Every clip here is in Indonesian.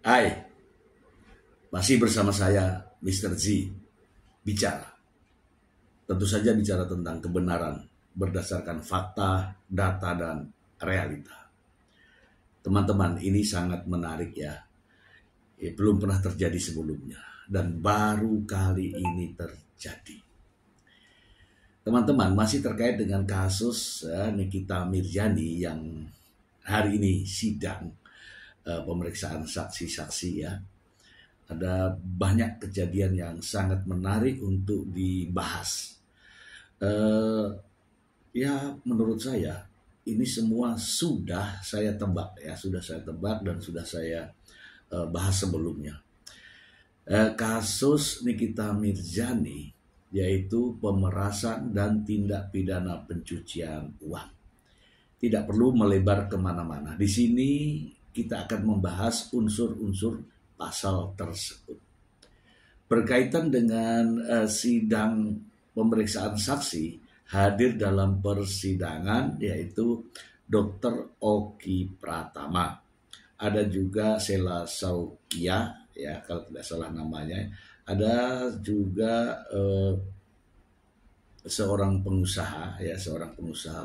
Hai, masih bersama saya Mr. Z. Bicara. Tentu saja bicara tentang kebenaran berdasarkan fakta, data, dan realita. Teman-teman, ini sangat menarik ya. Belum pernah terjadi sebelumnya dan baru kali ini terjadi. Teman-teman, masih terkait dengan kasus Nikita Mirzani yang hari ini sidang pemeriksaan saksi-saksi ya. Ada banyak kejadian yang sangat menarik untuk dibahas. Ya menurut saya ini semua sudah saya tebak ya, dan sudah saya bahas sebelumnya. Kasus Nikita Mirzani yaitu pemerasan dan tindak pidana pencucian uang. Tidak perlu melebar kemana-mana. Di sini kita akan membahas unsur-unsur pasal tersebut. Berkaitan dengan sidang pemeriksaan saksi, hadir dalam persidangan yaitu Dr. Oki Pratama. Ada juga Sela Saukia, ya kalau tidak salah namanya. Ada juga seorang pengusaha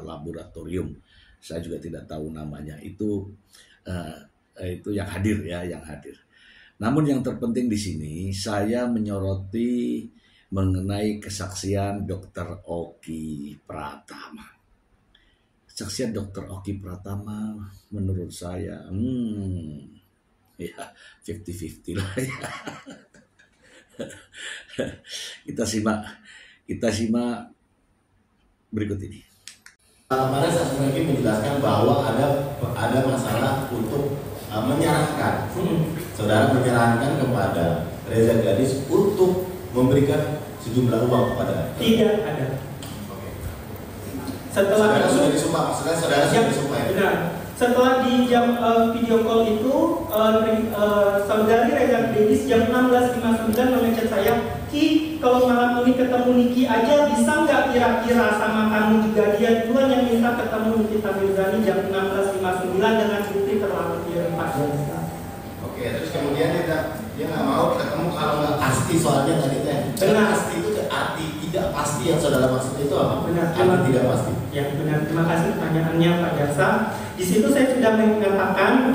laboratorium. Saya juga tidak tahu namanya. Itu yang hadir ya, yang hadir. Namun yang terpenting di sini saya menyoroti mengenai kesaksian Dr. Oki Pratama. Kesaksian Dr. Oki Pratama menurut saya ya 50-50 lah ya. Kita simak berikut ini. Kemarin saya sedikit menjelaskan bahwa ada masalah untuk menyerahkan, saudara menyerahkan kepada Reza Gadis untuk memberikan sejumlah uang kepada. Tidak ada. Oke. Setelah saudara itu, sudah disumpah, saudara sudah disumpah ya? Benar. Setelah di jam video call itu, saudari Reza Gadis jam 16.59 mengechat saya, Ki, kalau malam ini ketemu Niki aja bisa nggak kira-kira sama kamu juga? Dia duluan yang minta ketemu Nikita Mirzani jam 16.59 dengan bukti terlampir 4 jam. Oke, terus kemudian dia nggak mau ketemu kalau nggak pasti, soalnya tadi teh. Benar. Pasti itu arti tidak pasti yang saudara maksud itu apa? Benar. Arti tidak pasti. Ya benar. Terima kasih pertanyaannya Pak Jaksa. Di situ saya sudah mengatakan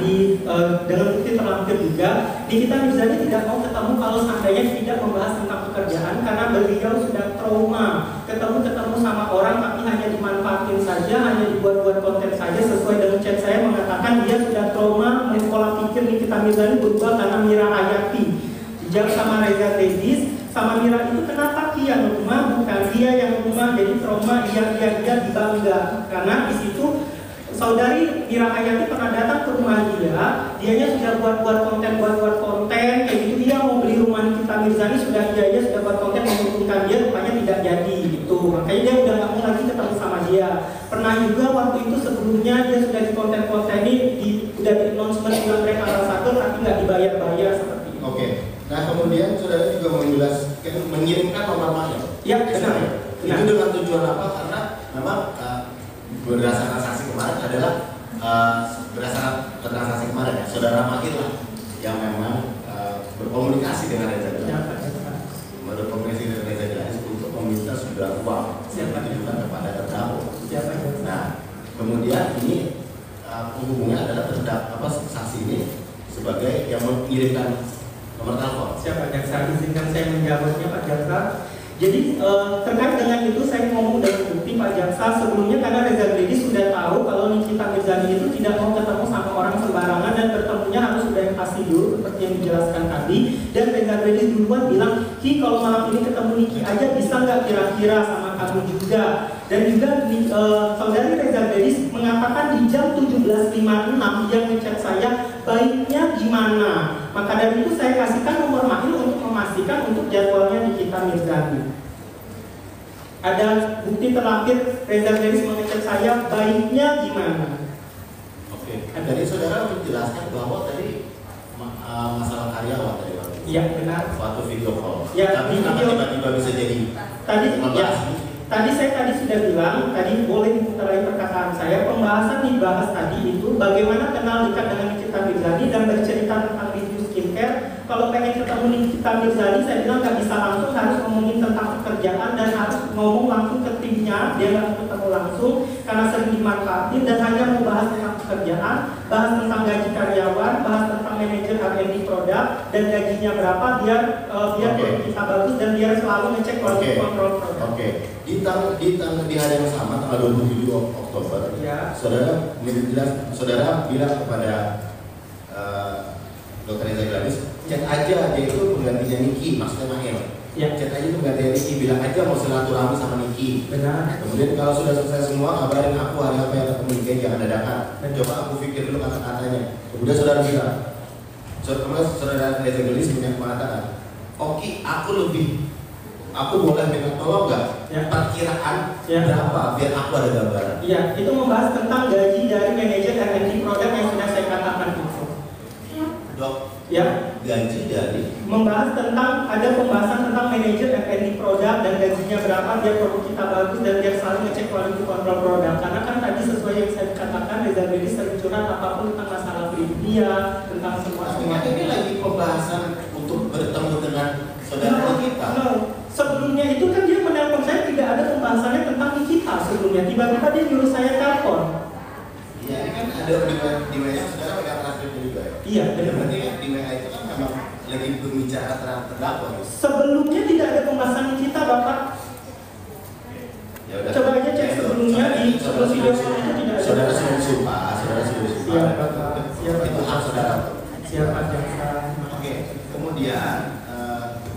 dengan bukti terlampir juga, Nikita Mirzani tidak mau ketemu kalau seandainya tidak membahas tentang pekerjaan karena beliau sudah trauma. Ketemu sama orang tapi hanya dimanfaatin saja, hanya dibuat-buat konten saja. Sesuai dengan chat saya mengatakan dia sudah trauma, pola pikir Nikita Mirzani berubah karena Mira Hayati. Jam sama Reza Gadis, sama Mira itu kenapa Ki yang rumah, bukan dia yang rumah, jadi trauma dia dibangga karena di situ saudari Mira Hayati pernah datang ke rumah dianya sudah buat konten kayak gitu. Dia mau beli rumah Nikita Mirzani, sudah buat konten menguntungkan dia, rupanya tidak jadi gitu. Makanya dia udah nggak mau lagi ketemu sama dia. Pernah juga waktu itu sebelumnya dia sudah di konten udah di announcement bulan tanggal 1 tapi nggak dibayar seperti itu. Oke. Nah kemudian saudara juga mengirimkan nomor mahal. Ya benar. Itu dengan tujuan apa? Karena memang berdasarkan saksi kemarin adalah berdasarkan transaksi kemarin ya, saudara Mahir lah yang memang berkomunikasi dengan Reza Gadis. Menurut komunikasi dengan Reza Gadis untuk meminta sejumlah uang yang ditujukan kepada terdakwa. Nah kemudian ini penghubungnya adalah saksi ini sebagai yang mengirimkan nomor telepon. Siapa Jaksa? Izinkan saya menjawabnya Pak Jaksa. Jadi terkait dengan itu saya ngomong dengan bukti Pak Jaksa sebelumnya karena Reza Gadis sudah tahu kalau Nikita Mirzani itu tidak mau ketemu sama orang sembarangan dan bertemunya harus sudah yang pasti dulu seperti yang dijelaskan tadi. Dan Reza Gadis duluan bilang, Ki kalau malam ini ketemu Niki aja bisa nggak kira-kira sama kamu juga. Dan juga saudari Reza Gadis mengatakan di jam 17.56 dia ngechat saya baiknya gimana. Maka dari itu saya kasihkan nomor Mahil untuk memastikan untuk jadwalnya Nikita Mirzani. Ada bukti terlampir Reza Gadis mengechat saya baiknya gimana. Oke. Jadi saudara menjelaskan bahwa tadi masalah karyawan tadi waktu. Iya benar. Suatu video call. Ya, tapi tiba-tiba bisa jadi. Tadi saya sudah bilang, tadi boleh diputar perkataan saya, pembahasan dibahas tadi itu bagaimana kenal dekat dengan Nikita Mirzani dan bercerita tentang review kalau pengen ketemu Nikita Mirzani, saya bilang nggak bisa langsung, harus ngomongin tentang pekerjaan dan harus ngomong langsung ke timnya. Dia nggak mau ketemu langsung karena sering dimanfaatin dan hanya mau bahas tentang pekerjaan, bahas tentang gaji karyawan, bahas tentang manajer R&D produk dan gajinya berapa, biar produk kita bagus dan biar selalu ngecek quality control produk. Oke. Di hari yang sama tanggal 27 Oktober, ya. saudara bilang kepada Dr. Reza Gladys, cek aja dia itu penggantinya Niki, maksudnya Mahel. Ya. Cek aja penggantinya Niki, bilang aja mau silaturahmi sama Niki. Benar. Kemudian kalau sudah selesai semua, kabarin aku hari apa yang ketemu Niki, jangan dadakan. Coba aku pikir dulu kata-katanya. Kemudian saudara bilang, saudara Reza Gladys mengatakan, Oki, aku boleh minta tolong nggak? Ya. Perkiraan Ya. berapa biar aku ada gambaran. Iya, itu membahas tentang gaji dari manajer R&D produk yang sudah saya katakan itu. Dok, Ya, gaji dari membahas tentang, ada pembahasan tentang manajer R&D produk dan gajinya berapa biar produk kita bagus dan biar selalu ngecek quality control produk. Karena kan tadi sesuai yang saya katakan, Reza Gladys sering curhat apapun tentang masalah dia, tentang semua. ini lagi pembahasan untuk bertemu dengan saudara kita. Sebelumnya itu kan dia menelpon saya, tidak ada pembahasannya tentang kita sebelumnya. Tiba-tiba dia nyuruh saya telepon. Iya, ini kan ada di WA saudara pegang transkripnya juga ya? Iya, Ya, berarti kan di WA itu kan memang lagi berbicara terhadap terdakwa ya? sebelumnya tidak ada pembahasan kita, Bapak. Ya udah. Coba aja cek sebelumnya di sebelum video itu tidak ada. Saudara sudah sumpah. Siap, Bapak. Siap, Itu hak saudara. Siap, Pak Jaksa. Oke, kemudian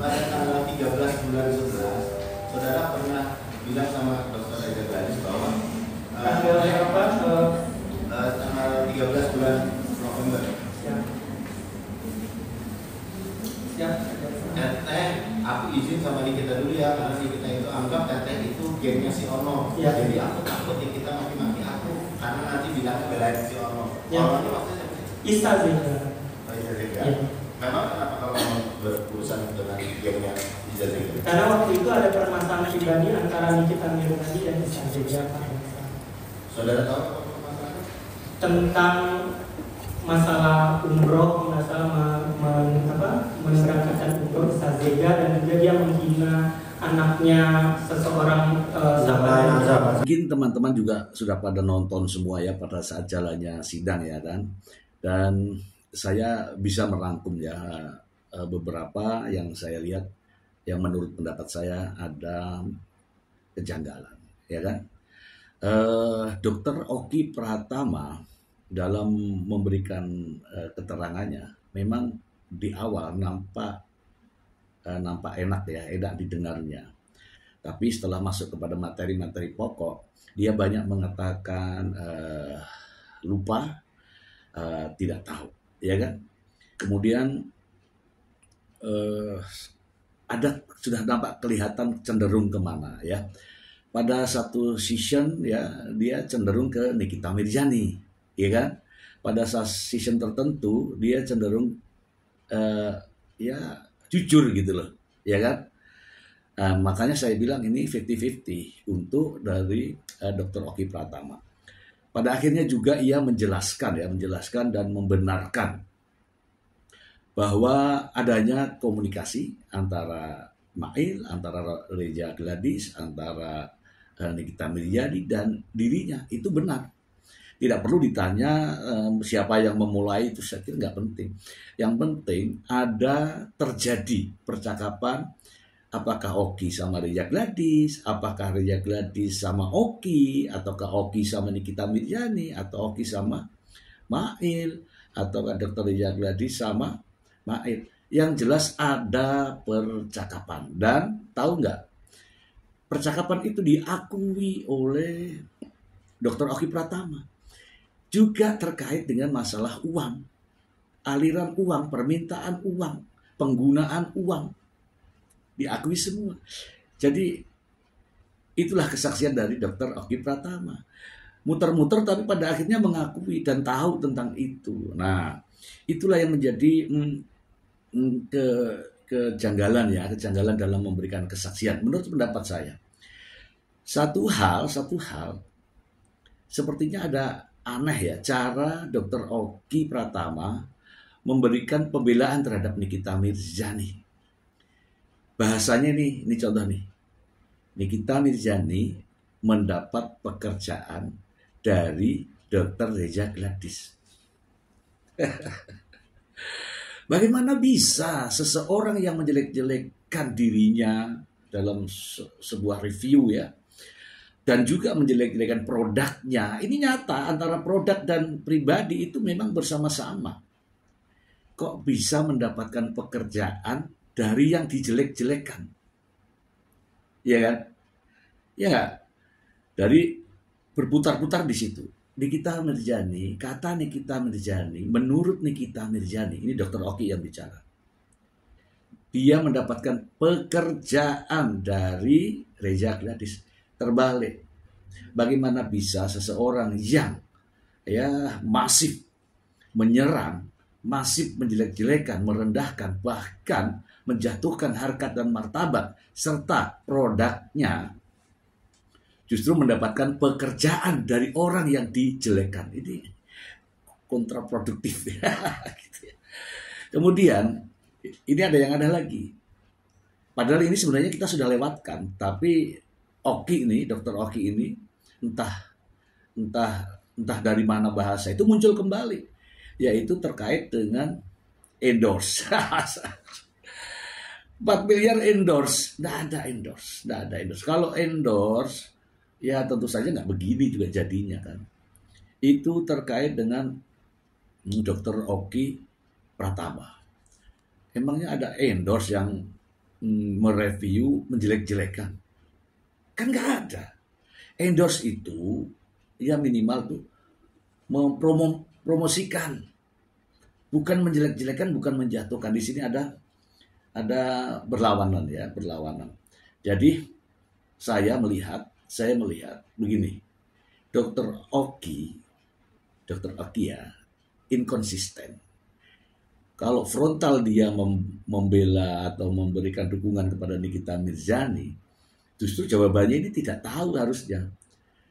pada tanggal 13 bulan 11, saudara pernah bilang sama Dr. Reza Gladys bahwa Tanggal berapa? tanggal 13 bulan November. Siap. Siap, Pak Jaksa. Teteh, aku izin sama Nikita dulu ya, karena Nikita itu anggap Teteh itu gengnya si Ono. Ya. Jadi aku takut Nikita maki-maki aku, karena nanti bilang belain si Ono. Ya. Ono ini maksudnya Isa Zega. Oh, iya, Zega. Ya. Memang kenapa kalau mau berurusan dengan gengnya Isa Zega? Karena waktu itu ada permasalahan pribadi antara Nikita Mirzani dan Isa Zega, Pak Jaksa. Saudara tahu apa permasalahannya? Tentang masalah umroh, masalah menerangkan umroh Isa Zega dan juga dia menghina anaknya seseorang sahabat. Mungkin teman-teman juga sudah pada nonton semua ya pada saat jalannya sidang ya kan. Dan saya bisa merangkum ya beberapa yang saya lihat yang menurut pendapat saya ada kejanggalan ya kan. Dr. Oki Pratama dalam memberikan keterangannya memang di awal nampak enak ya, enak didengarnya. Tapi setelah masuk kepada materi-materi pokok, dia banyak mengatakan lupa, tidak tahu, ya kan? Kemudian sudah nampak kelihatan cenderung kemana ya. Pada satu session ya dia cenderung ke Nikita Mirzani, ya kan? Pada session tertentu dia cenderung ya jujur gitu loh, ya kan? Makanya saya bilang ini 50-50 untuk dari Dr. Oki Pratama. Pada akhirnya juga ia menjelaskan dan membenarkan bahwa adanya komunikasi antara Mail, antara Reza Gladys, antara Nikita Mirzani dan dirinya itu benar. Tidak perlu ditanya siapa yang memulai, itu saya kira nggak penting. Yang penting ada terjadi percakapan, apakah Oki sama Reza Gladys, apakah Reza Gladys sama Oki, ataukah Oki sama Nikita Mirzani, atau Oki sama Mail, atau Dr. Reza Gladys sama Mail. Yang jelas ada percakapan. Dan tahu nggak, percakapan itu diakui oleh Dr. Oki Pratama. Juga terkait dengan masalah uang, aliran uang, permintaan uang, penggunaan uang. Diakui semua. Jadi itulah kesaksian dari Dr. Oki Pratama. Muter-muter tapi pada akhirnya mengakui dan tahu tentang itu. Nah, itulah yang menjadi kejanggalan dalam memberikan kesaksian menurut pendapat saya. Satu hal sepertinya ada aneh ya, cara Dr. Oki Pratama memberikan pembelaan terhadap Nikita Mirzani. Bahasanya nih, ini contoh nih. Nikita Mirzani mendapat pekerjaan dari Dr. Reza Gladys. Bagaimana bisa seseorang yang menjelek-jelekkan dirinya dalam sebuah review ya, dan juga menjelek-jelekan produknya, ini nyata antara produk dan pribadi itu memang bersama-sama. Kok bisa mendapatkan pekerjaan dari yang dijelek-jelekan? Ya kan? Ya, dari berputar-putar di situ. Nikita Mirzani, kata Nikita Mirzani, menurut Nikita Mirzani, ini Dr. Oki yang bicara. Dia mendapatkan pekerjaan dari Reza Gladys. Terbalik. Bagaimana bisa seseorang yang masif menyerang, masif menjelek-jelekan, merendahkan, bahkan menjatuhkan harkat dan martabat serta produknya, justru mendapatkan pekerjaan dari orang yang dijelekan. Ini kontraproduktif. Kemudian ini ada yang ada lagi. Padahal ini sebenarnya kita sudah lewatkan, tapi Oki ini, Dr. Oki ini, entah dari mana bahasa itu muncul kembali, yaitu terkait dengan endorse. 4 miliar endorse, nggak ada endorse. Kalau endorse, ya tentu saja nggak begini juga jadinya kan. Itu terkait dengan Dr. Oki Pratama. Emangnya ada endorse yang mereview menjelek-jelekan? Kan nggak ada. Endorse itu ya minimal tuh mempromosikan, bukan menjelek-jelekan, bukan menjatuhkan. Di sini ada berlawanan ya, berlawanan. Jadi saya melihat begini, Dr. Oki ya inkonsisten. Kalau frontal dia membela atau memberikan dukungan kepada Nikita Mirzani, justru jawabannya ini tidak tahu harusnya.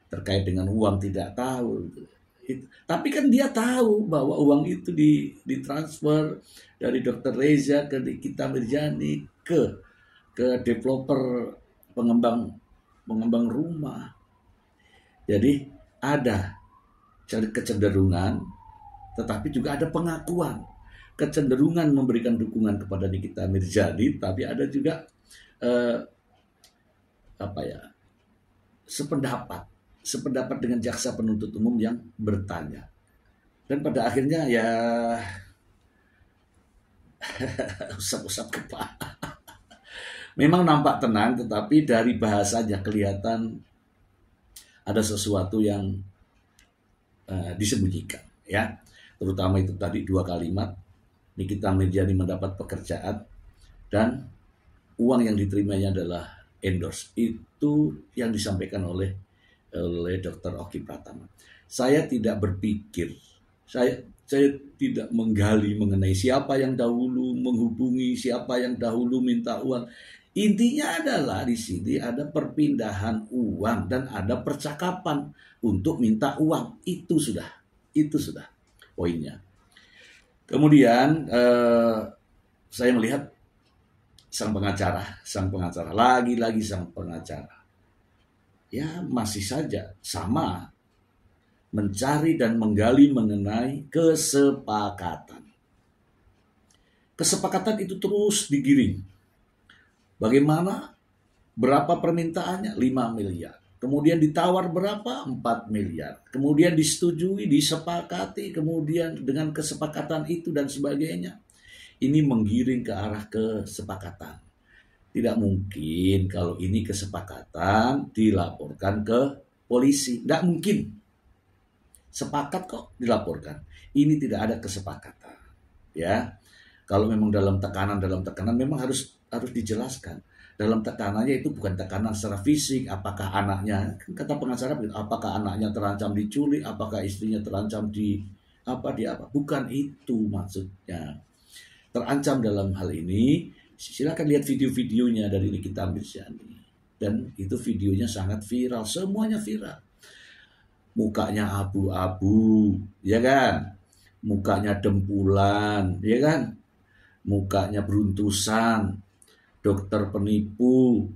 Terkait dengan uang tidak tahu. Tapi kan dia tahu bahwa uang itu ditransfer dari Dr. Reza ke Nikita Mirzani ke developer pengembang rumah. Jadi ada kecenderungan, tetapi juga ada pengakuan. Kecenderungan memberikan dukungan kepada Nikita Mirzani, tapi ada juga sependapat dengan jaksa penuntut umum yang bertanya. Dan pada akhirnya ya usap-usap kepala. Memang nampak tenang, tetapi dari bahasanya kelihatan ada sesuatu yang disembunyikan ya. Terutama itu tadi 2 kalimat, Nikita Mirzani mendapat pekerjaan dan uang yang diterimanya adalah endorse. Itu yang disampaikan oleh Dr. Oki Pratama. Saya tidak berpikir, saya tidak menggali mengenai siapa yang dahulu menghubungi, siapa yang dahulu minta uang. Intinya adalah di sini ada perpindahan uang dan ada percakapan untuk minta uang. Itu sudah poinnya. Kemudian saya melihat sang pengacara, lagi-lagi sang pengacara. Ya masih saja sama mencari dan menggali mengenai kesepakatan. Kesepakatan itu terus digiring. Bagaimana? Berapa permintaannya? 5 miliar. Kemudian ditawar berapa? 4 miliar. Kemudian disetujui, disepakati, kemudian dengan kesepakatan itu dan sebagainya. Ini menggiring ke arah kesepakatan. Tidak mungkin kalau ini kesepakatan dilaporkan ke polisi. Tidak mungkin. Sepakat kok dilaporkan. Ini tidak ada kesepakatan. Ya, kalau memang dalam tekanan memang harus dijelaskan. Dalam tekanannya itu bukan tekanan secara fisik. Apakah anaknya, kata pengacara, apakah anaknya terancam diculik, apakah istrinya terancam di apa. Bukan itu maksudnya. Terancam dalam hal ini, silakan lihat video-videonya dari Nikita Mirzani. Dan itu videonya sangat viral, semuanya viral. Mukanya abu-abu, ya kan? mukanya dempulan, ya kan? Mukanya beruntusan, dokter penipu,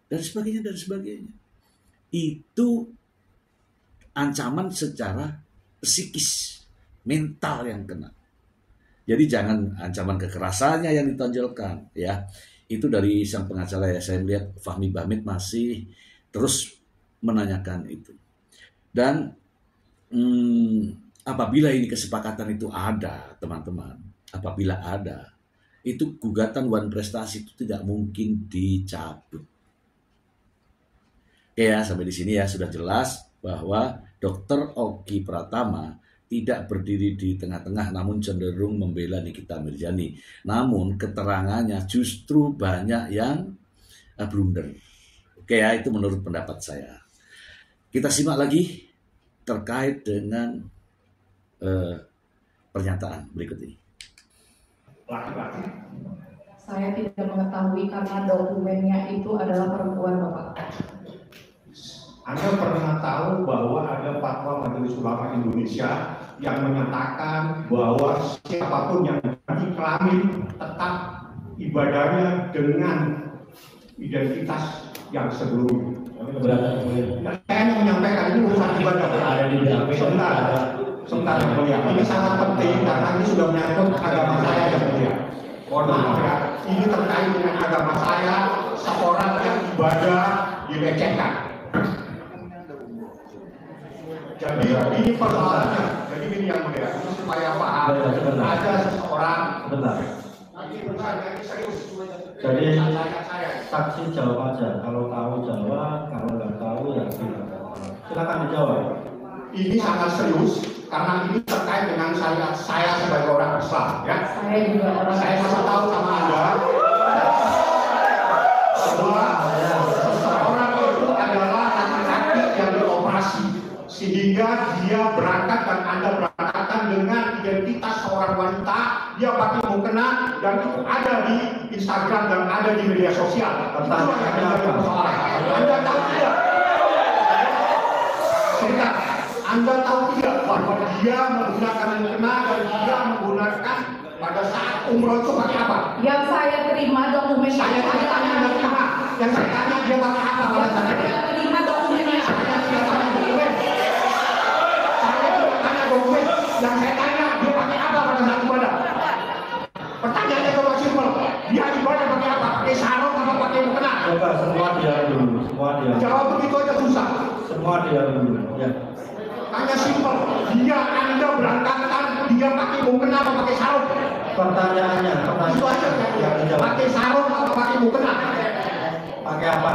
dan sebagainya, dan sebagainya. Itu ancaman secara psikis, mental yang kena. Jadi jangan ancaman kekerasannya yang ditonjolkan, ya. Itu dari sang pengacara ya, saya melihat Fahmi Bahmid masih terus menanyakan itu. Dan apabila ini kesepakatan itu ada, teman-teman, apabila ada, itu gugatan wan prestasi itu tidak mungkin dicabut. Oke ya, sampai di sini ya sudah jelas bahwa Dr. Oki Pratama tidak berdiri di tengah-tengah namun cenderung membela Nikita Mirzani. Namun keterangannya justru banyak yang blunder. Oke ya, itu menurut pendapat saya. Kita simak lagi terkait dengan pernyataan berikut ini. Laki-laki. Saya tidak mengetahui karena dokumennya itu adalah perempuan, Bapak. Anda pernah tahu bahwa ada fatwa Majelis Ulama Indonesia yang menyatakan bahwa siapapun yang ganti kelamin tetap ibadahnya dengan identitas yang sebelumnya. Saya hanya menyampaikan ini urusan ibadah. Sebentar yang mulia. Ini sangat penting karena ini sudah menyangkut agama saya yang mulia. Mohon maaf ya, ini terkait dengan agama saya, seorang yang ibadah dilecehkan. Jadi ini persoalannya. Jadi ini yang mulia, supaya paham. Ada seseorang. Jadi saksi jawab aja. Kalau tahu jawab, kalau nggak tahu ya silakan dijawab. Ini sangat serius karena ini terkait dengan saya sebagai orang Islam, ya. Saya juga orang Saya kasih tahu sama Anda bahwa seseorang itu adalah laki-laki yang dioperasi sehingga dia berangkat dan Anda berangkatkan dengan identitas seorang wanita, dia pakai mukena dan itu ada di Instagram dan ada di media sosial. Itulah yang menjadi persoalan. Anda tahu tidak? Sebentar. Anda tahu tidak bahwa dia menggunakan mukena dan dia menggunakan pada saat umroh itu pakai apa? Yang saya terima dokumennya. Saya tanya Anda terima. Yang saya tanya dia pakai apa pada saat itu? Saya terima dokumennya. Saya tidak tanya dokumen. Saya tidak tanya dokumen. Yang saya tanya dia pakai apa pada saat ibadah? Pertanyaannya cuma simpel. Dia ibadah pakai apa? Pakai sarung atau pakai mukena? Coba semua dia dulu. Jawab begitu aja susah. Semua dia dulu. Ya. Hanya simpel. Dia Anda berangkatkan dia pakai mukena atau pakai sarung? Pertanyaannya Itu aja ya. Pakai sarung atau pakai mukena? pakai apa?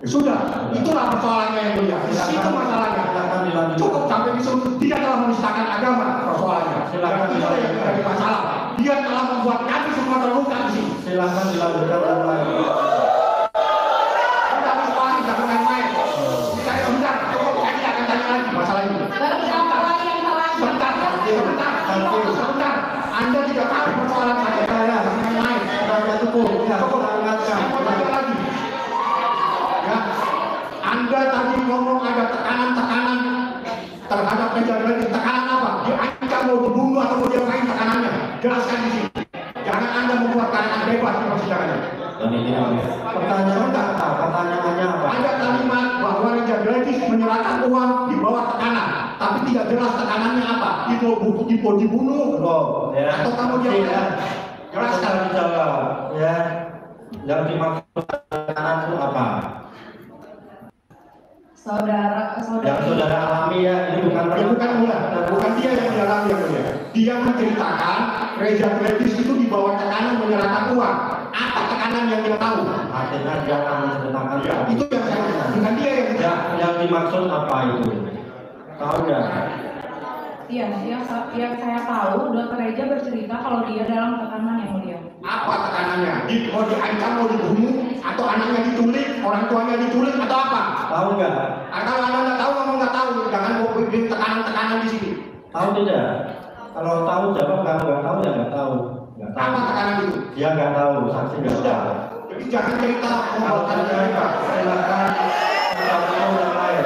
Sudah, itulah persoalannya yang mulia. Di situ masalahnya. Silakan dilanjutkan. Cukup sampai disuruh dia telah menistakan agama persoalannya. Silakan Dan itu yang menjadi masalah. Dia telah membuat kami semua terluka di sini. Silakan dilanjutkan yang lain. Kita persoalan jangan main-main. Kita sebentar, cukup saya akan tanya lagi masalah ini. Lalu siapa lagi yang salah? Sebentar. Anda tidak tahu persoalan saya. Jangan main-main. Tanya cukup. Ya, Cukup. silakan. Saya mau tanya lagi. Ya, Anda tadi ngomong ada tekanan-tekanan terhadap penjagaan. Tekanan apa? Diancam mau dibunuh atau mau diapain tekanannya? Jelaskan di sini. Jangan Anda membuat karangan bebas di persidangan. Pertanyaannya apa? Ada kalimat bahwa Raja Gladys menyerahkan uang di bawah tekanan, tapi tidak jelas tekanannya apa. Dibunuh, Oh, ya. atau kamu Ya. jelaskan. Dijawab. Ya. Yang dimaksud tekanan itu apa? Yang saudara alami ya, ini bukan Bukan dia yang dialami yang mulia. Dia menceritakan Raja Gladys itu di bawah tekanan menyerahkan uang. Apa tekanan yang dia tahu? artinya dia akan menceritakan. Ya, itu yang saya bukan dia yang Yang dimaksud apa itu? Tahu nggak? Iya, yang saya tahu, Dokter Reja bercerita kalau dia dalam tekanan yang mulia. apa tekanannya? Mau diancam, mau dibunuh, atau anaknya diculik, orang tuanya diculik, atau apa? Tahu nggak? Kalau Anda nggak tahu, kamu nggak tahu. Jangan mau bikin tekanan-tekanan di sini. Tahu tidak? Kalau tahu jawab, kalau nggak tahu ya nggak tahu. Nggak tahu. Apa tekanan itu? Dia nggak tahu, saksi nggak Sudah. tahu. Jadi jangan cerita Kalau membuat tanya mereka. silakan tahu yang lain.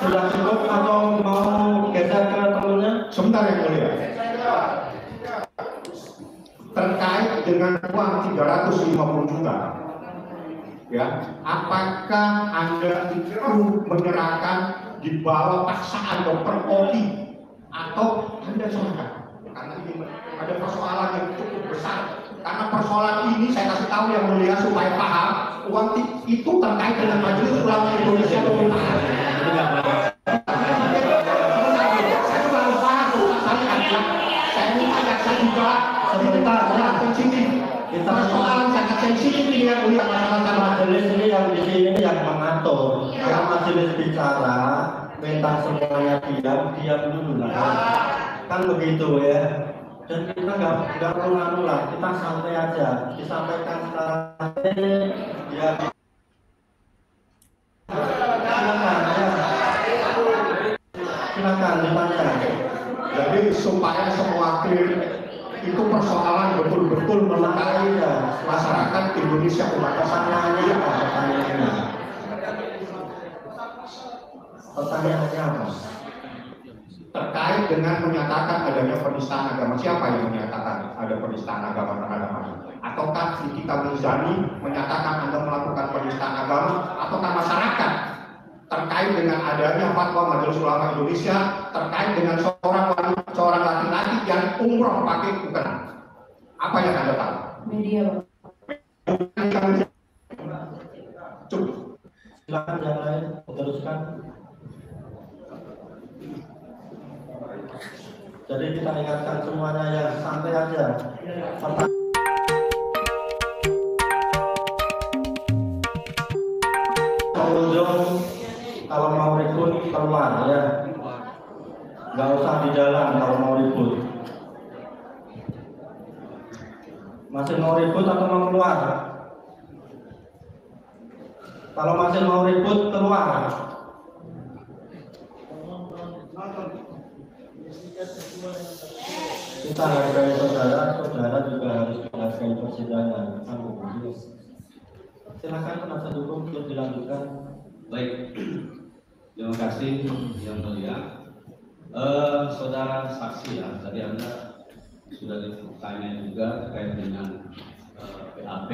Sudah cukup atau mau geser ke temennya? Sebentar yang mulia. Terkait dengan uang 350 juta, ya, apakah Anda itu menyerahkan di bawah paksaan dokter Oki atau Anda serahkan? Karena ini ada persoalan yang cukup besar. Karena persoalan ini saya kasih tahu yang mulia supaya paham, uang itu terkait dengan Majelis Ulama Indonesia pemerintahan. Saya minta jaksa juga sebentar sensitif. Kita persoalan sangat sensitif ini yang mulia, masalah majelis ini yang di sini yang mengatur. Kalau majelis bicara, minta semuanya diam dulu lah. Kan begitu ya. Dan kita nggak perlu nganu lah, kita santai aja, disampaikan sekarang ya. Silakan ditanya. Jadi supaya semua clear, itu persoalan betul-betul melukai masyarakat Indonesia umat Pertanyaannya apa? Pertanyaannya apa? terkait dengan menyatakan adanya penistaan agama. Siapa yang menyatakan ada penistaan agama terhadap Anda? Ataukah Nikita Mirzani menyatakan Anda melakukan penistaan agama? Ataukah masyarakat terkait dengan adanya fatwa Majelis Ulama Indonesia terkait dengan seorang laki-laki yang umroh pakai mukena? Apa yang Anda tahu? Media, Pak. Cukup. Silakan yang lain teruskan. Jadi kita ingatkan semuanya ya, santai aja. Pengunjung kalau mau ribut keluar ya, nggak usah di dalam kalau mau ribut. Masih mau ribut atau mau keluar? Kalau masih mau ribut keluar. Kita hargai saudara juga harus menghargai persidangan. Silakan penasihat hukum untuk dilanjutkan. Baik, terima kasih yang mulia. Saudara saksi ya, tadi Anda sudah ditanya juga terkait dengan PAP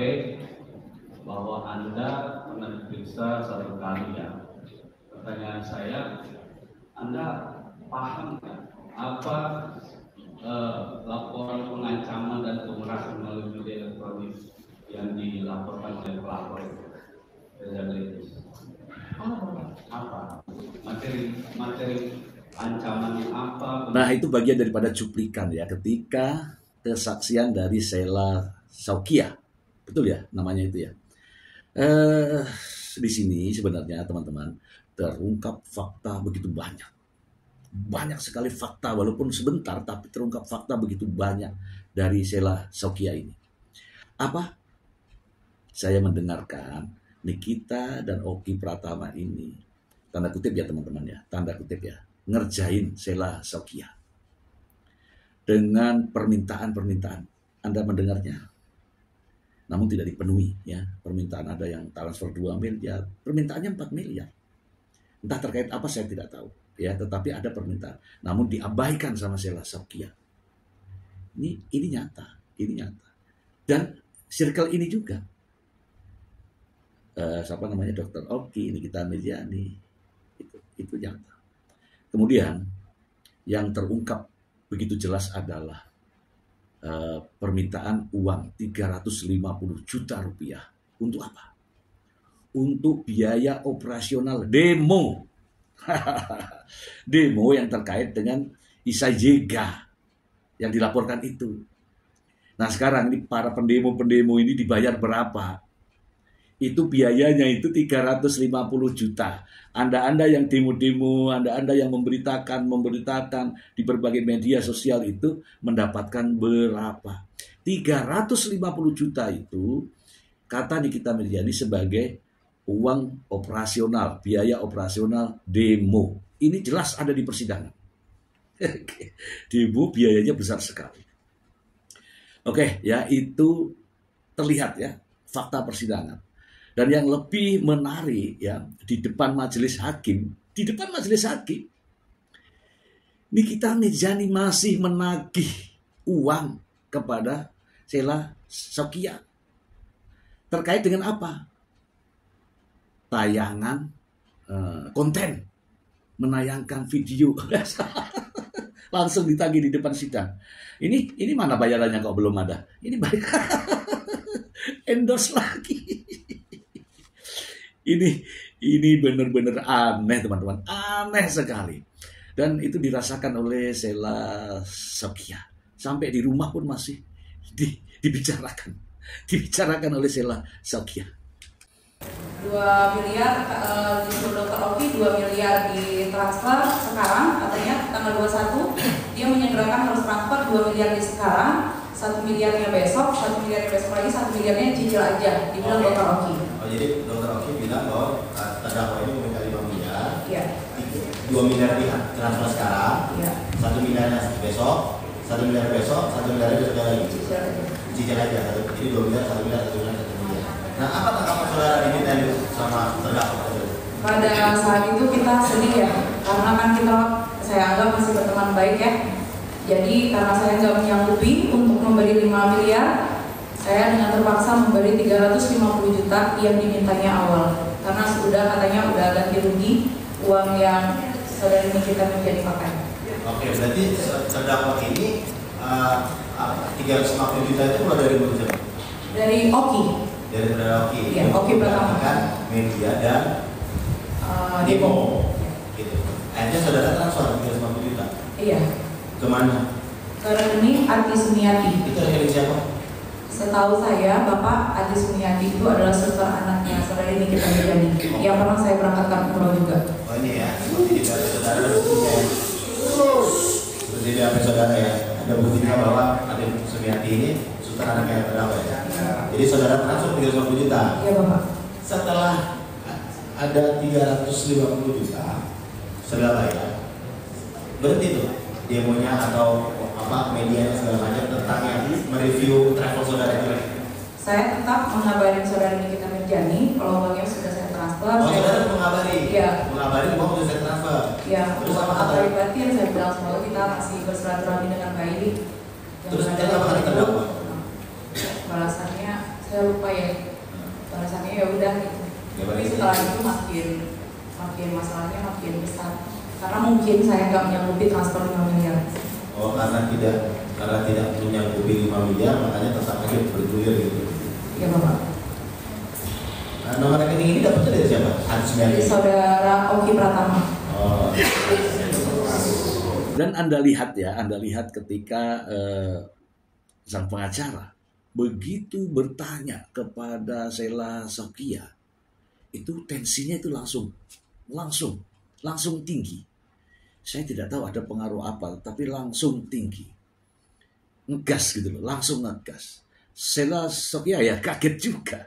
bahwa Anda pernah diperiksa 1 kali ya. Pertanyaan saya, Anda paham apa laporan pengancaman dan pemerasan melalui media elektronik yang dilaporkan oleh pelapor itu? Apa materi ancamannya apa? Nah, itu bagian daripada cuplikan ya, ketika kesaksian dari Sheila Saukia, betul ya namanya itu ya. Di sini sebenarnya teman-teman terungkap fakta begitu banyak. Banyak sekali fakta, walaupun sebentar, tapi terungkap fakta begitu banyak dari Sheila Saukia ini. Apa? Saya mendengarkan Nikita dan Oki Pratama ini, tanda kutip ya teman-teman ya, tanda kutip ya, ngerjain Sheila Saukia dengan permintaan-permintaan. Anda mendengarnya, namun tidak dipenuhi ya. Permintaan ada yang transfer 2 miliar, permintaannya 4 miliar. Entah terkait apa saya tidak tahu. Ya, tetapi ada permintaan, namun diabaikan sama Sheila Saukia. Ini nyata, Dan circle ini juga, siapa namanya Dr. Oki, Nikita Mirzani, itu nyata. Kemudian yang terungkap begitu jelas adalah permintaan uang 350 juta rupiah. Untuk apa? Untuk biaya operasional demo. Demo yang terkait dengan Isai Jega yang dilaporkan itu. Nah sekarang ini para pendemo ini dibayar berapa? Itu biayanya itu 350 juta. Anda yang demo-demo, Anda yang memberitakan di berbagai media sosial itu mendapatkan berapa? 350 juta itu kata Nikita Mirzani sebagai uang operasional, biaya operasional demo. Ini jelas ada di persidangan. Demo biayanya besar sekali. Oke, ya itu terlihat ya fakta persidangan. Dan yang lebih menarik ya, di depan majelis hakim di depan majelis hakim. Nikita Mirzani masih menagih uang kepada Sheila Sokya. Terkait dengan apa? Tayangan konten, menayangkan video. Langsung ditagih di depan sidang. Ini mana bayarannya kok belum ada? Ini bayar. Endorse lagi. Ini benar-benar aneh, teman-teman. Aneh sekali. Dan itu dirasakan oleh Sheila Sokya. Sampai di rumah pun masih dibicarakan. Dibicarakan oleh Sheila Sokya. 2 miliar di Dr. Oki, 2 miliar ditransfer sekarang, katanya tanggal 21 dia menyegerakan harus transfer 2 miliar di sekarang, 1 miliarnya besok, 1 miliar besok lagi, 1 miliarnya cicil aja, dibilang Dr. Oki. Oh, jadi Dr. Oki bilang bahwa terdakwa ini meminta 5 miliar, Iya. 2 miliar di transfer sekarang, Iya. 1 miliarnya besok, 1 miliar besok, 1 miliar besok lagi. Cicil aja. Cicil aja, jadi 2 miliar, 1 miliar, 1 miliar, 1 miliar. Nah, apa tanggapan saudara diminta sama terdakwa? Pada saat itu kita sedih ya, karena kan saya anggap masih berteman baik ya. Jadi karena saya nggak menyanggupi untuk memberi 5 miliar, saya dengan terpaksa memberi 350 juta yang dimintanya awal. Karena katanya udah ganti rugi uang yang saudari Nikita Mirzani pakai. Oke, berarti terdakwa ini 350 juta itu mulai dari mana? Dari Oki. Dari saudara Oki. Iya, Oki pertama. Kan media dan demo. Gitu. Akhirnya saudara transfer 350 juta. Iya. Kemana? Ke rekening Ati Sumiati. Itu rekening siapa? Setahu saya, Bapak Ati Sumiati itu adalah suster anaknya saudari Nikita Mirzani yang pernah saya berangkatkan umroh juga. Oh ini ya, seperti di saudara buktinya ya. Seperti di HP saudara ya, ada buktinya bahwa Ati Sumiati ini suster anaknya terdakwa ya. Jadi saudara transfer 350 juta. Iya Bapak. Setelah ada 350 juta, saudara ya, berhenti tuh demonya atau medianya segala macam tentang yang mereview travel saudara itu. Saya tetap mengabari saudari Nikita Mirzani kalau uangnya sudah saya transfer. Oh, saudara mengabari? Iya. Mengabari uang sudah saya transfer? Iya. Terus apa kata kata? batin saya bilang semoga kita masih bersilaturahmi dengan baik. Terus apa kata terdakwa? Balasannya saya lupa ya. Balasannya ya udah gitu. Ya, Tapi berarti- setelah itu makin masalahnya makin besar. Karena mungkin saya nggak menyanggupi transfer 5 miliar. Oh, karena tidak menyanggupi 5 miliar, makanya tetap aja bergulir gitu. Iya Bapak. Nah, nomor rekening ini dapatnya dari siapa? Dari saudara Oki Pratama. Oh. Dan Anda lihat ketika sang pengacara begitu bertanya kepada Sheila Sokya, itu tensinya itu langsung tinggi. Saya tidak tahu ada pengaruh apa, tapi langsung tinggi. Ngegas gitu loh, langsung ngegas. Sheila Sokya ya kaget juga,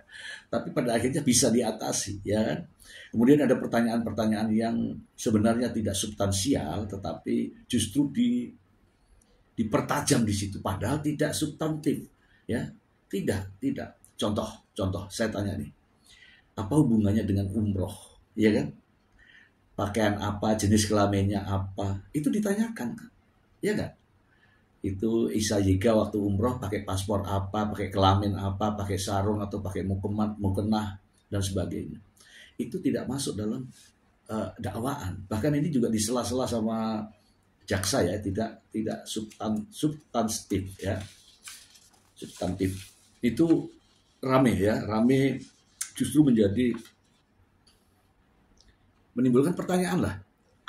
tapi pada akhirnya bisa diatasi, ya kan? Kemudian ada pertanyaan-pertanyaan yang sebenarnya tidak substansial, tetapi justru dipertajam di situ, padahal tidak substantif, ya, tidak. Contoh, saya tanya nih, apa hubungannya dengan umroh, ya kan? Pakaian apa, jenis kelaminnya apa, itu ditanyakan kan, ya kan? Itu Isa Yiga waktu umroh pakai paspor apa, pakai kelamin apa, pakai sarung atau pakai mukenah dan sebagainya. Itu tidak masuk dalam dakwaan. Bahkan ini juga disela-sela sama jaksa ya, tidak substantif ya. Substantif. Itu rame justru menimbulkan pertanyaan lah.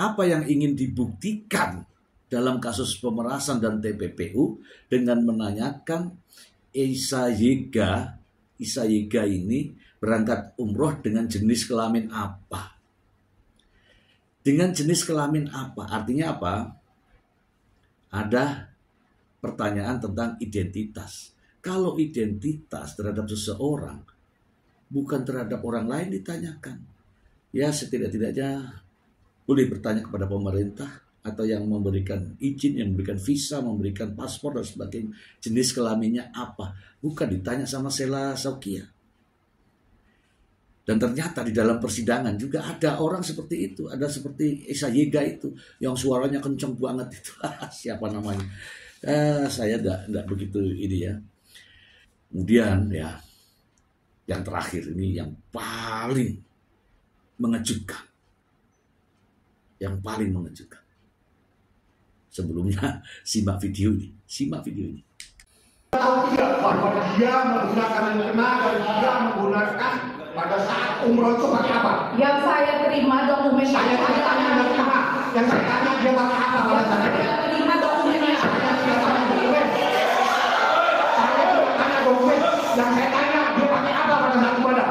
Apa yang ingin dibuktikan dalam kasus pemerasan dan TPPU dengan menanyakan Isa Yiga ini berangkat umroh dengan jenis kelamin apa? Dengan jenis kelamin apa? Artinya apa? Ada pertanyaan tentang identitas. Kalau identitas terhadap seseorang bukan terhadap orang lain ditanyakan, ya setidak-tidaknya boleh bertanya kepada pemerintah atau yang memberikan izin, yang memberikan visa, memberikan paspor dan sebagainya. Jenis kelaminnya apa? Bukan ditanya sama Sheila Sokya. Dan ternyata di dalam persidangan juga ada orang seperti itu, ada seperti Esa Yega itu yang suaranya kenceng banget itu. Siapa namanya? Saya enggak begitu ini ya. Kemudian ya, yang terakhir ini yang paling mengejutkan. Yang paling mengejutkan. Sebelumnya simak video ini. Tahu tidak bahwa dia menggunakan mukena dan dia menggunakan pada saat umroh itu pakai apa? Yang saya terima dokumen Saya tidak tanya dia terima. Yang saya tanya dia pakai apa pada saat itu? saya terima dokumennya. Saya tidak tanya dokumen. Saya tidak tanya dokumen. Yang saya tanya dia pakai apa pada saat ibadah?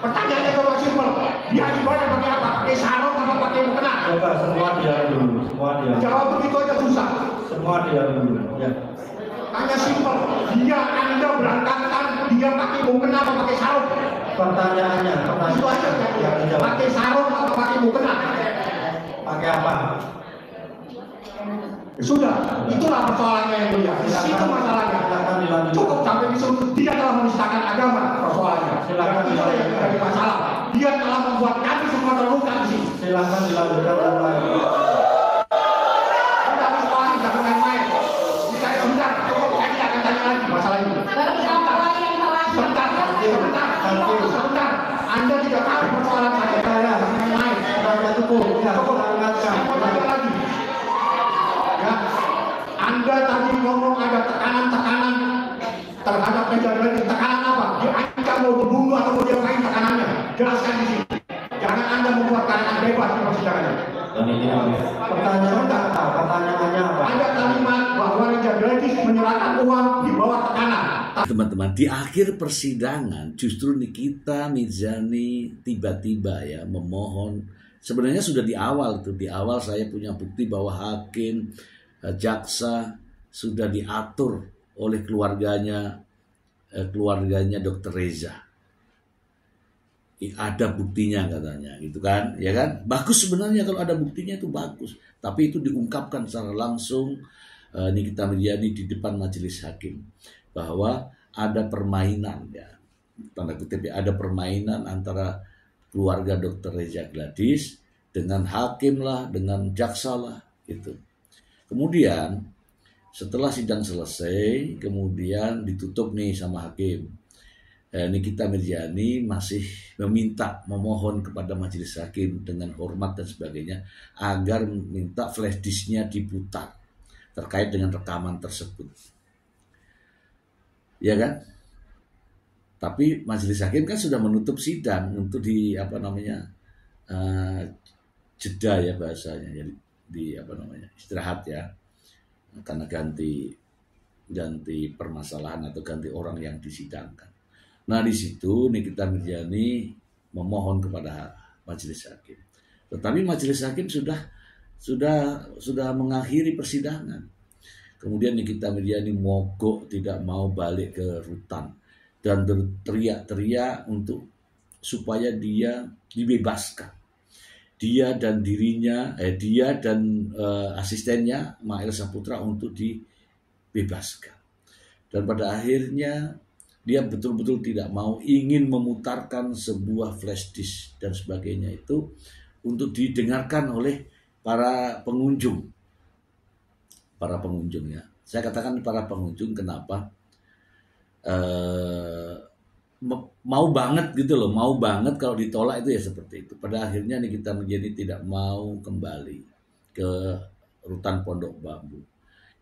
Pertanyaannya cuma simpel. Dia ibadah pakai apa? Pakai sarung atau pakai mukena? Coba semua dia dulu, semua dia. Jawab begitu aja susah. Semua dia dulu. Ya. Hanya simpel. Anda berangkatkan dia pakai mukena atau pakai sarung? Pertanyaannya, Itu aja yang dijawab. pakai sarung atau pakai mukena? Pakai apa? Sudah, itulah persoalannya yang mulia. Di situ masalahnya. Silakan dilanjutkan. Cukup sampai disuruh dia telah menistakan agama persoalannya. Silakan Dan itu yang menjadi masalah. Dia telah membuat kami semua terluka di sini. Silakan dilanjutkan yang lain. Kita persoalan jangan main-main. Kita sebentar, cukup kami akan tanya lagi masalah ini. Sebentar. Anda tidak tahu persoalan saya. Jangan main-main. Saya cukup. Ya, Cukup. lanjutkan. Saya mau tanya lagi. Ya, Anda tadi ngomong ada tekanan-tekanan terhadap penjagaan. Tekanan apa? Diancam mau dibunuh atau mau diapain tekanannya? Jelaskan di sini. Jangan Anda membuat karangan bebas di persidangan. Pertanyaannya apa? Pertanyaannya apa? Ada kalimat bahwa Raja Gladys menyerahkan uang di bawah tekanan. Teman-teman, di akhir persidangan justru Nikita Mirzani tiba-tiba ya memohon. Sebenarnya sudah di awal tuh, di awal saya punya bukti bahwa hakim, jaksa sudah diatur oleh keluarganya Dr. Reza. Ada buktinya katanya, gitu kan, ya kan? Bagus sebenarnya kalau ada buktinya itu bagus, tapi itu diungkapkan secara langsung Nikita Mirzani di depan majelis hakim bahwa ada permainan ya, tanda kutip ya, ada permainan antara keluarga Dr. Reza Gladys dengan hakim lah, dengan jaksa lah, gitu. Kemudian setelah sidang selesai, kemudian ditutup nih sama hakim. Nikita Mirzani masih memohon kepada majelis hakim dengan hormat dan sebagainya agar minta flash disknya diputar terkait dengan rekaman tersebut, ya kan? Tapi majelis hakim kan sudah menutup sidang untuk jeda ya bahasanya, jadi istirahat ya, karena ganti permasalahan atau ganti orang yang disidangkan. Nah di situ Nikita Mirzani memohon kepada majelis hakim, tetapi majelis hakim sudah mengakhiri persidangan. Kemudian Nikita Mirzani mogok, tidak mau balik ke rutan dan teriak-teriak supaya dia dibebaskan. Dia dan asistennya Mael Saputra untuk dibebaskan. Dan pada akhirnya dia betul-betul tidak mau, ingin memutarkan sebuah flash disk dan sebagainya itu untuk didengarkan oleh para pengunjung ya. Saya katakan para pengunjung, kenapa? Mau banget gitu loh, mau banget kalau ditolak itu ya seperti itu. Pada akhirnya Nikita Mirzani tidak mau kembali ke rutan Pondok Bambu,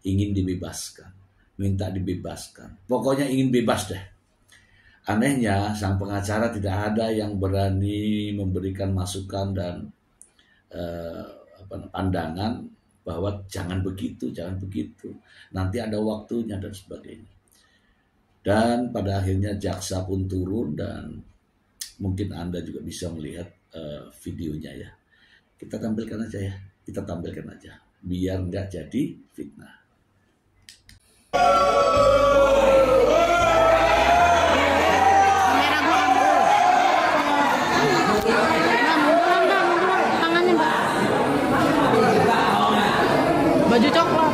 ingin dibebaskan, minta dibebaskan, pokoknya ingin bebas deh. Anehnya sang pengacara tidak ada yang berani memberikan masukan dan pandangan bahwa jangan begitu, nanti ada waktunya dan sebagainya. Dan pada akhirnya jaksa pun turun dan mungkin Anda juga bisa melihat videonya ya. Kita tampilkan aja, biar nggak jadi fitnah. Baju coklat.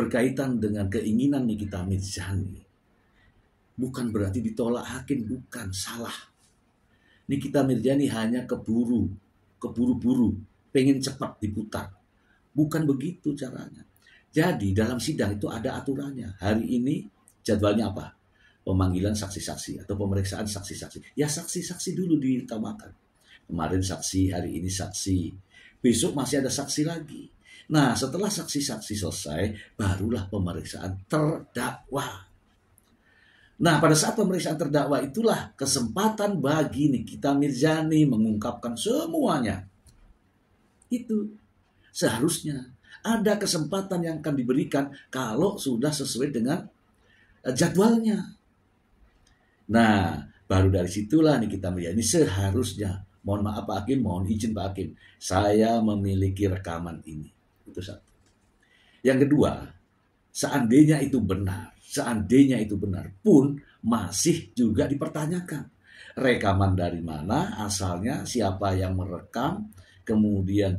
berkaitan dengan keinginan Nikita Mirzani, bukan berarti ditolak hakim, bukan, salah. Nikita Mirzani hanya keburu-buru, pengen cepat diputar. Bukan begitu caranya. Jadi dalam sidang itu ada aturannya. Hari ini jadwalnya apa? Pemanggilan saksi-saksi atau pemeriksaan saksi-saksi. Ya saksi-saksi dulu diutamakan. Kemarin saksi, hari ini saksi. Besok masih ada saksi lagi. Nah, setelah saksi-saksi selesai, barulah pemeriksaan terdakwa. Nah, pada saat pemeriksaan terdakwa itulah kesempatan bagi Nikita Mirzani mengungkapkan semuanya. Itu seharusnya ada kesempatan yang akan diberikan kalau sudah sesuai dengan jadwalnya. Nah, baru dari situlah Nikita Mirzani seharusnya, mohon maaf Pak Hakim, mohon izin Pak Hakim, saya memiliki rekaman ini. Itu satu. Yang kedua, seandainya itu benar pun masih juga dipertanyakan. Rekaman dari mana asalnya, siapa yang merekam, kemudian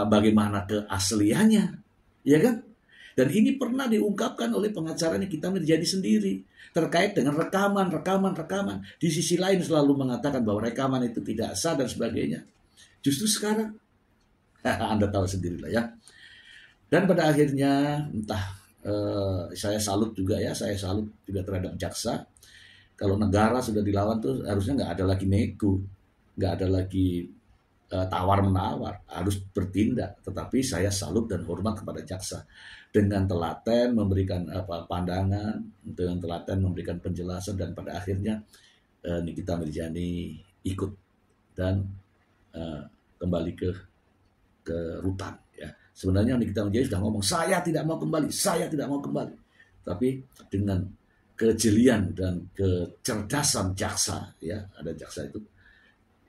bagaimana keasliannya, ya kan? Dan ini pernah diungkapkan oleh pengacara Nikita Mirzani sendiri terkait dengan rekaman. Di sisi lain selalu mengatakan bahwa rekaman itu tidak sah dan sebagainya. Justru sekarang, Anda tahu sendirilah ya. Dan pada akhirnya saya salut juga terhadap jaksa. Kalau negara sudah dilawan tuh harusnya nggak ada lagi nego, nggak ada lagi tawar-menawar, harus bertindak. Tetapi saya salut dan hormat kepada jaksa dengan telaten memberikan pandangan, dengan telaten memberikan penjelasan, dan pada akhirnya Nikita Mirzani ikut dan kembali ke rutan. Ya. Sebenarnya Nikita Mirzani sudah ngomong, saya tidak mau kembali. Tapi dengan kejelian dan kecerdasan jaksa, ya ada jaksa itu,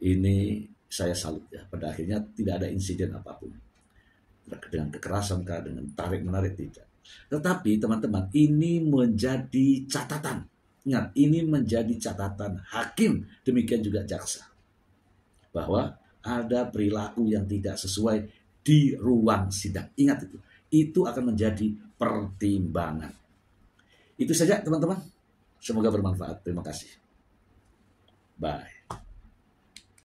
ini saya salut ya. Pada akhirnya tidak ada insiden apapun dengan kekerasan, dengan tarik menarik, tidak. Tetapi teman-teman, ini menjadi catatan. Ingat, ini menjadi catatan hakim, demikian juga jaksa, bahwa ada perilaku yang tidak sesuai di ruang sidang. Ingat itu akan menjadi pertimbangan. Itu saja teman-teman. Semoga bermanfaat. Terima kasih. Bye.